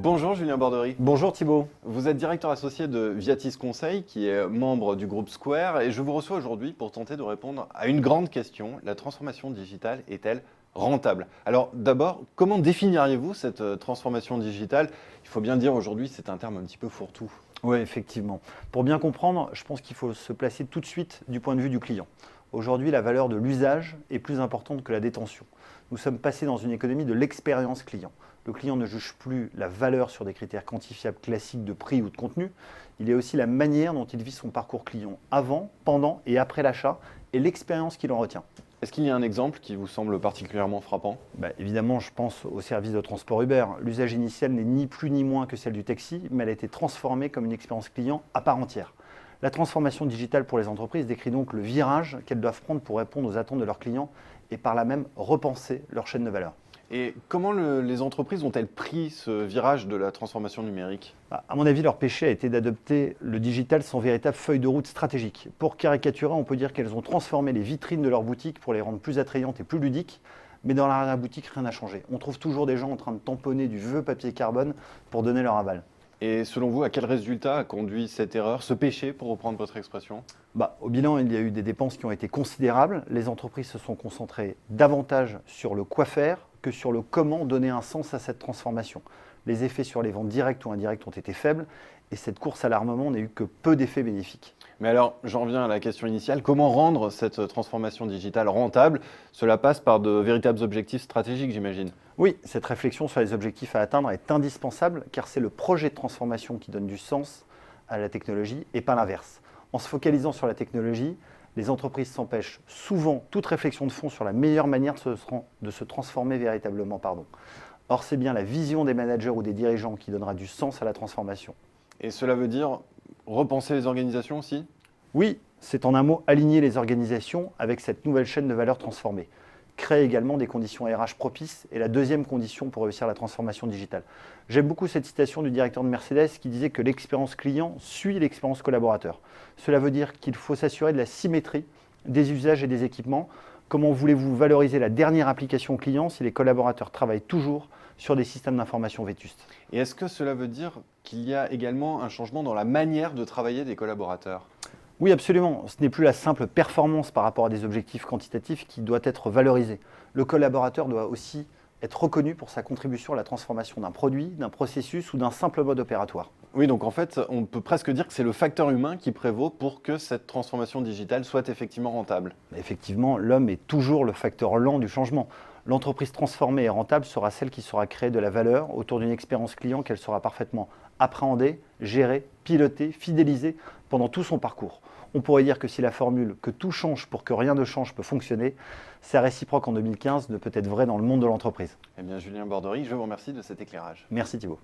Bonjour Julien Bordery. Bonjour Thibault. Vous êtes directeur associé de Viatis Conseil, qui est membre du groupe Square, et je vous reçois aujourd'hui pour tenter de répondre à une grande question. La transformation digitale est-elle rentable? Alors d'abord, comment définiriez-vous cette transformation digitale? Il faut bien dire aujourd'hui, c'est un terme un petit peu fourre-tout. Oui, effectivement. Pour bien comprendre, je pense qu'il faut se placer tout de suite du point de vue du client. Aujourd'hui, la valeur de l'usage est plus importante que la détention. Nous sommes passés dans une économie de l'expérience client. Le client ne juge plus la valeur sur des critères quantifiables classiques de prix ou de contenu. Il y a aussi la manière dont il vit son parcours client avant, pendant et après l'achat et l'expérience qu'il en retient. Est-ce qu'il y a un exemple qui vous semble particulièrement frappant? Évidemment, je pense au service de transport Uber. L'usage initial n'est ni plus ni moins que celle du taxi, mais elle a été transformée comme une expérience client à part entière. La transformation digitale pour les entreprises décrit donc le virage qu'elles doivent prendre pour répondre aux attentes de leurs clients et par là même repenser leur chaîne de valeur. Et comment les entreprises ont-elles pris ce virage de la transformation numérique? À mon avis, leur péché a été d'adopter le digital sans véritable feuille de route stratégique. Pour caricaturer, on peut dire qu'elles ont transformé les vitrines de leurs boutiques pour les rendre plus attrayantes et plus ludiques, mais dans l'arrière-boutique, rien n'a changé. On trouve toujours des gens en train de tamponner du vieux papier carbone pour donner leur aval. Et selon vous, à quel résultat a conduit cette erreur, ce péché, pour reprendre votre expression? Au bilan, il y a eu des dépenses qui ont été considérables. Les entreprises se sont concentrées davantage sur le quoi faire que sur le comment donner un sens à cette transformation. Les effets sur les ventes directes ou indirectes ont été faibles et cette course à l'armement n'a eu que peu d'effets bénéfiques. Mais alors, j'en reviens à la question initiale. Comment rendre cette transformation digitale rentable? Cela passe par de véritables objectifs stratégiques, j'imagine. Oui, cette réflexion sur les objectifs à atteindre est indispensable car c'est le projet de transformation qui donne du sens à la technologie et pas l'inverse. En se focalisant sur la technologie, les entreprises s'empêchent souvent toute réflexion de fond sur la meilleure manière de se transformer véritablement. Or, c'est bien la vision des managers ou des dirigeants qui donnera du sens à la transformation. Et cela veut dire repenser les organisations aussi? Oui, c'est en un mot aligner les organisations avec cette nouvelle chaîne de valeur transformée. Créer également des conditions RH propices est la deuxième condition pour réussir la transformation digitale. J'aime beaucoup cette citation du directeur de Mercedes qui disait que l'expérience client suit l'expérience collaborateur. Cela veut dire qu'il faut s'assurer de la symétrie des usages et des équipements. Comment voulez-vous valoriser la dernière application client si les collaborateurs travaillent toujours sur des systèmes d'information vétustes? Et est-ce que cela veut dire qu'il y a également un changement dans la manière de travailler des collaborateurs? Oui, absolument. Ce n'est plus la simple performance par rapport à des objectifs quantitatifs qui doit être valorisée. Le collaborateur doit aussi être reconnu pour sa contribution à la transformation d'un produit, d'un processus ou d'un simple mode opératoire. Oui, donc en fait, on peut presque dire que c'est le facteur humain qui prévaut pour que cette transformation digitale soit effectivement rentable. Effectivement, l'homme est toujours le facteur lent du changement. L'entreprise transformée et rentable sera celle qui saura créer de la valeur autour d'une expérience client qu'elle saura parfaitement appréhender, gérer, piloter, fidéliser pendant tout son parcours. On pourrait dire que si la formule « que tout change pour que rien ne change » peut fonctionner, c'est réciproque en 2015 ne peut être vrai dans le monde de l'entreprise. Eh bien, Julien Bordery, je vous remercie de cet éclairage. Merci Thibault.